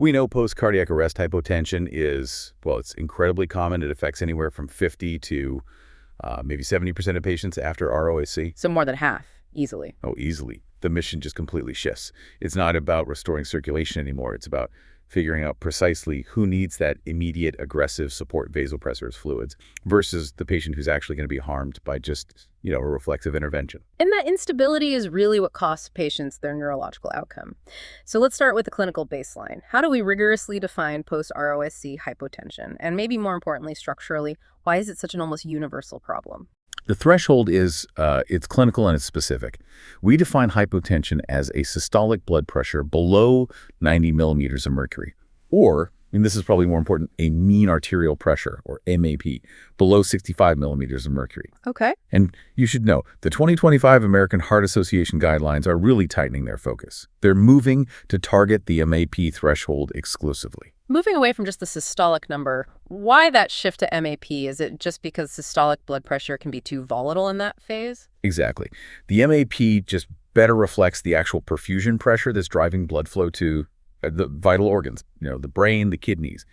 We know post-cardiac arrest hypotension is, well, it's incredibly common. It affects anywhere from 50 to maybe 70% of patients after ROSC. So more than half, easily. Oh, easily. The mission just completely shifts. It's not about restoring circulation anymore. It's about figuring out precisely who needs that immediate aggressive support vasopressors fluids versus the patient who's actually going to be harmed by just, a reflexive intervention. And that instability is really what costs patients their neurological outcome. So let's start with the clinical baseline. How do we rigorously define post-ROSC hypotension? And maybe more importantly, structurally, why is it such an almost universal problem? The threshold is it's clinical and it's specific. We define hypotension as a systolic blood pressure below 90 millimeters of mercury, or, this is probably more important, a mean arterial pressure, or MAP, below 65 millimeters of mercury. Okay. And you should know, the 2025 American Heart Association guidelines are really tightening their focus. They're moving to target the MAP threshold exclusively. Moving away from just the systolic number, why that shift to MAP? Is it just because systolic blood pressure can be too volatile in that phase? Exactly. The MAP just better reflects the actual perfusion pressure that's driving blood flow to the vital organs, the brain, the kidneys.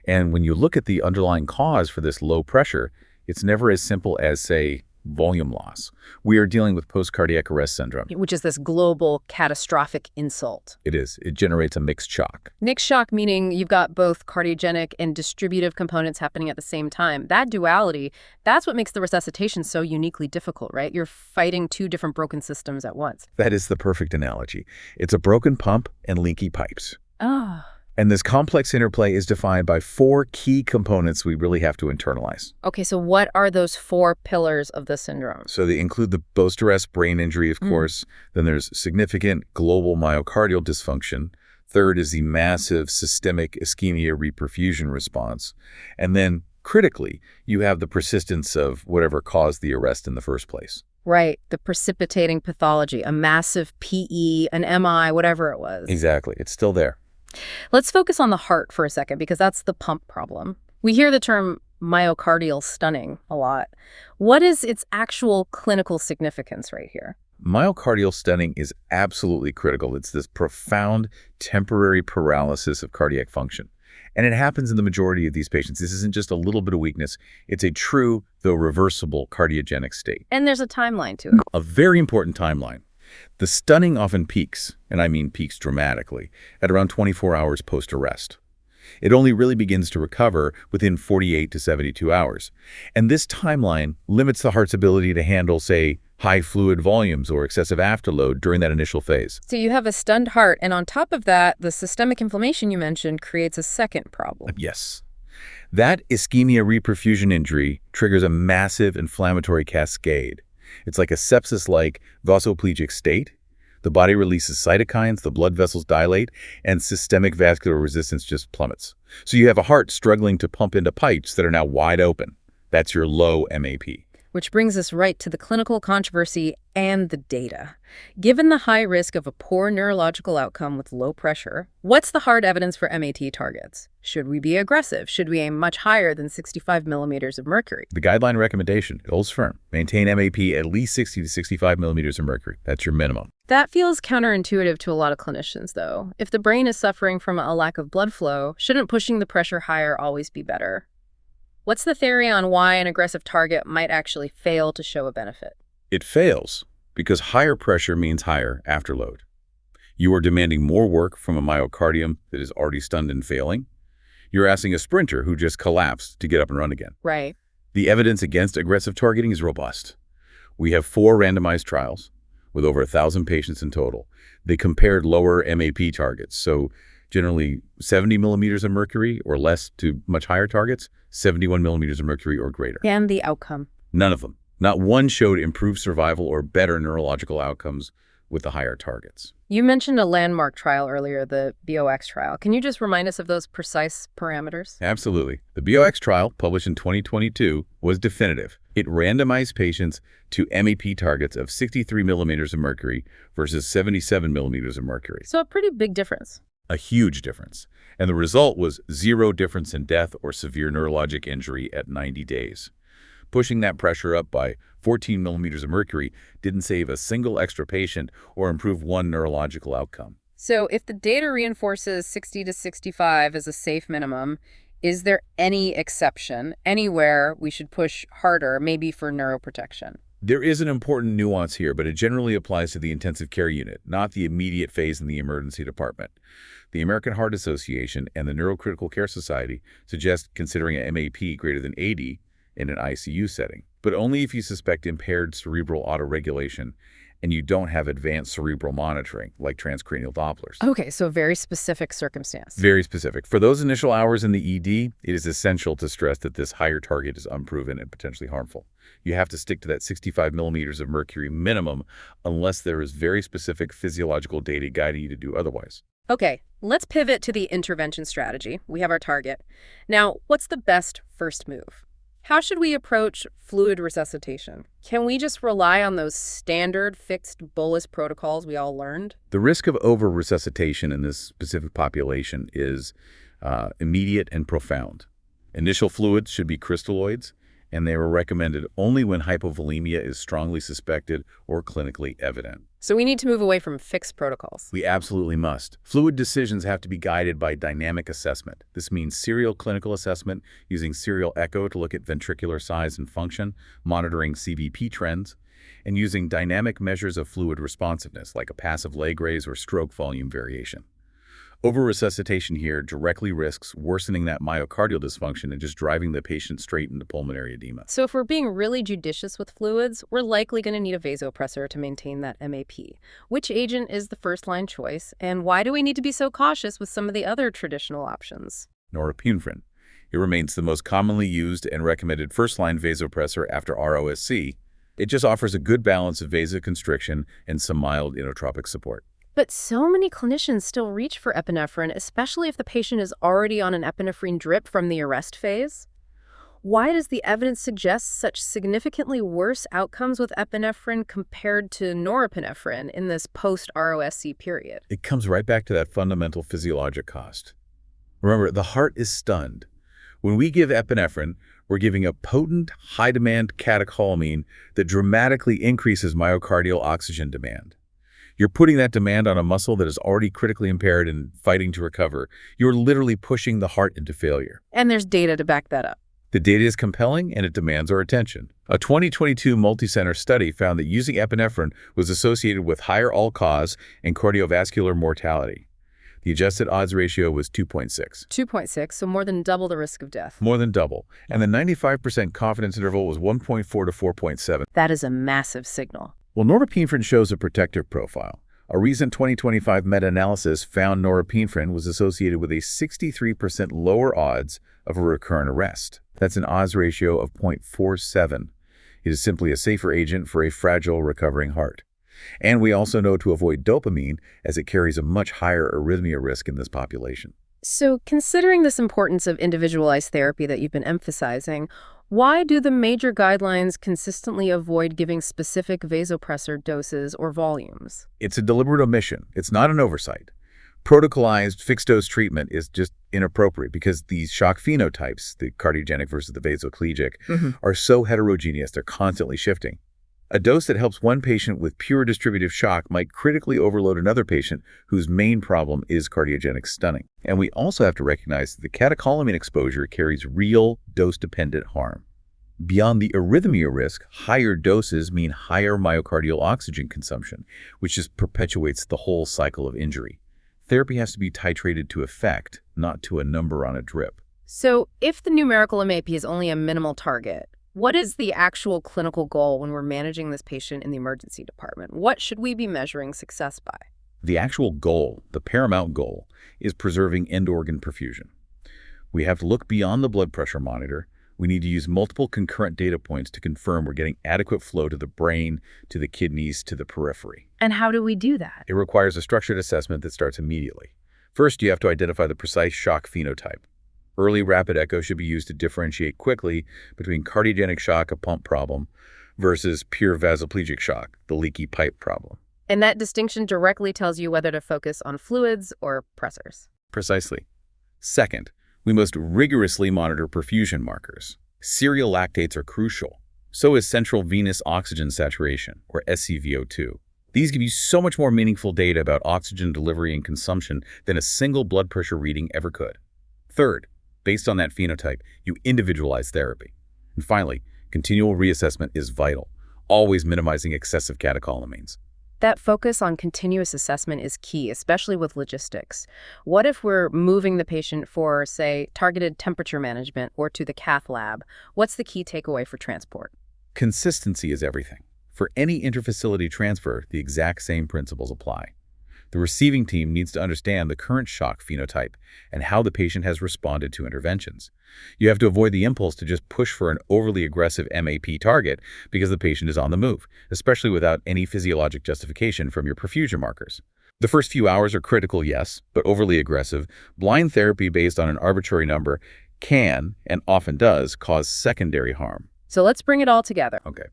And when you look at the underlying cause for this low pressure, it's never as simple as, say, volume loss. We are dealing with post-cardiac arrest syndrome. Which is this global catastrophic insult. It is. It generates a mixed shock. Mixed shock meaning you've got both cardiogenic and distributive components happening at the same time. That duality, that's what makes the resuscitation so uniquely difficult, right? You're fighting two different broken systems at once. That is the perfect analogy. It's a broken pump and leaky pipes. Oh. And this complex interplay is defined by 4 key components we really have to internalize. Okay, so what are those 4 pillars of the syndrome? So they include the post-ROSC brain injury, of course. Then there's significant global myocardial dysfunction. Third is the massive systemic ischemia reperfusion response. And then, critically, you have the persistence of whatever caused the arrest in the first place. Right, the precipitating pathology, a massive PE, an MI, whatever it was. Exactly, it's still there. Let's focus on the heart for a second, because that's the pump problem. We hear the term myocardial stunning a lot. What is its actual clinical significance right here? Myocardial stunning is absolutely critical. It's this profound temporary paralysis of cardiac function. And it happens in the majority of these patients. This isn't just a little bit of weakness. It's a true, though reversible, cardiogenic state. And there's a timeline to it. A very important timeline. The stunning often peaks, and I mean peaks dramatically, at around 24 hours post-arrest. It only really begins to recover within 48 to 72 hours. And this timeline limits the heart's ability to handle, say, high fluid volumes or excessive afterload during that initial phase. So you have a stunned heart, and on top of that, the systemic inflammation you mentioned creates a second problem. Yes. That ischemia reperfusion injury triggers a massive inflammatory cascade. It's like a sepsis-like vasoplegic state. The body releases cytokines, the blood vessels dilate, and systemic vascular resistance just plummets. So you have a heart struggling to pump into pipes that are now wide open. That's your low MAP. Which brings us right to the clinical controversy and the data. Given the high risk of a poor neurological outcome with low pressure, what's the hard evidence for MAT targets? Should we be aggressive? Should we aim much higher than 65 millimeters of mercury? The guideline recommendation holds firm. Maintain MAP at least 60 to 65 millimeters of mercury. That's your minimum. That feels counterintuitive to a lot of clinicians, though. If the brain is suffering from a lack of blood flow, shouldn't pushing the pressure higher always be better? What's the theory on why an aggressive target might actually fail to show a benefit? It fails because higher pressure means higher afterload. You are demanding more work from a myocardium that is already stunned and failing. You're asking a sprinter who just collapsed to get up and run again. Right. The evidence against aggressive targeting is robust. We have 4 randomized trials with over 1,000 patients in total. They compared lower MAP targets, so generally 70 millimeters of mercury or less, to much higher targets, 71 millimeters of mercury or greater. And the outcome? None of them. Not one showed improved survival or better neurological outcomes with the higher targets. You mentioned a landmark trial earlier, the BOX trial. Can you just remind us of those precise parameters? Absolutely. The BOX trial, published in 2022, was definitive. It randomized patients to MAP targets of 63 millimeters of mercury versus 77 millimeters of mercury. So a pretty big difference. A huge difference. And the result was 0 difference in death or severe neurologic injury at 90 days. Pushing that pressure up by 14 millimeters of mercury didn't save a single extra patient or improve one neurological outcome. So if the data reinforces 60 to 65 as a safe minimum, is there any exception, anywhere we should push harder, maybe for neuroprotection? There is an important nuance here, but it generally applies to the intensive care unit, not the immediate phase in the emergency department. The American Heart Association and the Neurocritical Care Society suggest considering an MAP greater than 80 in an ICU setting, but only if you suspect impaired cerebral autoregulation and you don't have advanced cerebral monitoring, like transcranial Dopplers. Okay, so very specific circumstance. Very specific. For those initial hours in the ED, it is essential to stress that this higher target is unproven and potentially harmful. You have to stick to that 65 millimeters of mercury minimum unless there is very specific physiological data guiding you to do otherwise. Okay, let's pivot to the intervention strategy. We have our target. Now, what's the best first move? How should we approach fluid resuscitation? Can we just rely on those standard fixed bolus protocols we all learned? The risk of over-resuscitation in this specific population is immediate and profound. Initial fluids should be crystalloids, and they were recommended only when hypovolemia is strongly suspected or clinically evident. So we need to move away from fixed protocols. We absolutely must. Fluid decisions have to be guided by dynamic assessment. This means serial clinical assessment using serial echo to look at ventricular size and function, monitoring CVP trends, and using dynamic measures of fluid responsiveness like a passive leg raise or stroke volume variation. Over-resuscitation here directly risks worsening that myocardial dysfunction and just driving the patient straight into pulmonary edema. So if we're being really judicious with fluids, we're likely going to need a vasopressor to maintain that MAP. Which agent is the first-line choice, and why do we need to be so cautious with some of the other traditional options? Norepinephrine. It remains the most commonly used and recommended first-line vasopressor after ROSC. It just offers a good balance of vasoconstriction and some mild inotropic support. But so many clinicians still reach for epinephrine, especially if the patient is already on an epinephrine drip from the arrest phase. Why does the evidence suggest such significantly worse outcomes with epinephrine compared to norepinephrine in this post-ROSC period? It comes right back to that fundamental physiologic cost. Remember, the heart is stunned. When we give epinephrine, we're giving a potent, high-demand catecholamine that dramatically increases myocardial oxygen demand. You're putting that demand on a muscle that is already critically impaired and fighting to recover. You're literally pushing the heart into failure. And there's data to back that up. The data is compelling and it demands our attention. A 2022 multicenter study found that using epinephrine was associated with higher all-cause and cardiovascular mortality. The adjusted odds ratio was 2.6. 2.6, so more than double the risk of death. More than double. And the 95% confidence interval was 1.4 to 4.7. That is a massive signal. Well, norepinephrine shows a protective profile. A recent 2025 meta-analysis found norepinephrine was associated with a 63% lower odds of a recurrent arrest. That's an odds ratio of 0.47. It is simply a safer agent for a fragile, recovering heart. And we also know to avoid dopamine, as it carries a much higher arrhythmia risk in this population. So considering this importance of individualized therapy that you've been emphasizing, why do the major guidelines consistently avoid giving specific vasopressor doses or volumes? It's a deliberate omission. It's not an oversight. Protocolized fixed-dose treatment is just inappropriate because these shock phenotypes, the cardiogenic versus the vasoplegic, are so heterogeneous, they're constantly shifting. A dose that helps one patient with pure distributive shock might critically overload another patient whose main problem is cardiogenic stunning. And we also have to recognize that the catecholamine exposure carries real dose-dependent harm. Beyond the arrhythmia risk, higher doses mean higher myocardial oxygen consumption, which just perpetuates the whole cycle of injury. Therapy has to be titrated to effect, not to a number on a drip. So if the numerical MAP is only a minimal target, what is the actual clinical goal when we're managing this patient in the emergency department? What should we be measuring success by? The actual goal, the paramount goal, is preserving end-organ perfusion. We have to look beyond the blood pressure monitor. We need to use multiple concurrent data points to confirm we're getting adequate flow to the brain, to the kidneys, to the periphery. And how do we do that? It requires a structured assessment that starts immediately. First, you have to identify the precise shock phenotype. Early rapid echo should be used to differentiate quickly between cardiogenic shock, a pump problem, versus pure vasoplegic shock, the leaky pipe problem. And that distinction directly tells you whether to focus on fluids or pressors. Precisely. Second, we must rigorously monitor perfusion markers. Serial lactates are crucial. So is central venous oxygen saturation, or SCVO2. These give you so much more meaningful data about oxygen delivery and consumption than a single blood pressure reading ever could. Third, based on that phenotype, you individualize therapy. And finally, continual reassessment is vital, always minimizing excessive catecholamines. That focus on continuous assessment is key, especially with logistics. What if we're moving the patient for, say, targeted temperature management or to the cath lab? What's the key takeaway for transport? Consistency is everything. For any interfacility transfer, the exact same principles apply. The receiving team needs to understand the current shock phenotype and how the patient has responded to interventions. You have to avoid the impulse to just push for an overly aggressive MAP target because the patient is on the move, especially without any physiologic justification from your perfusion markers. The first few hours are critical, yes, but overly aggressive, blind therapy based on an arbitrary number can, and often does, cause secondary harm. So let's bring it all together. Okay.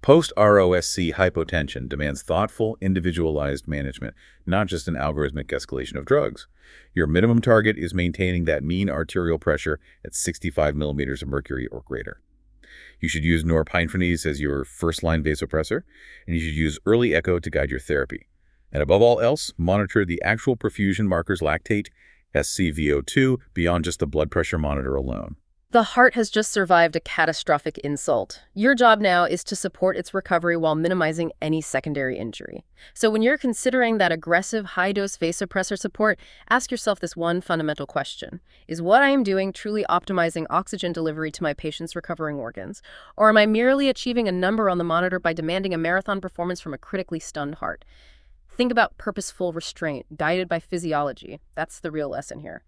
Post-ROSC hypotension demands thoughtful, individualized management, not just an algorithmic escalation of drugs. Your minimum target is maintaining that mean arterial pressure at 65 millimeters of mercury or greater. You should use norepinephrine as your first-line vasopressor, and you should use early echo to guide your therapy. And above all else, monitor the actual perfusion markers lactate, SCVO2, beyond just the blood pressure monitor alone. The heart has just survived a catastrophic insult. Your job now is to support its recovery while minimizing any secondary injury. So when you're considering that aggressive high-dose vasopressor support, ask yourself this one fundamental question. Is what I am doing truly optimizing oxygen delivery to my patient's recovering organs? Or am I merely achieving a number on the monitor by demanding a marathon performance from a critically stunned heart? Think about purposeful restraint, guided by physiology. That's the real lesson here.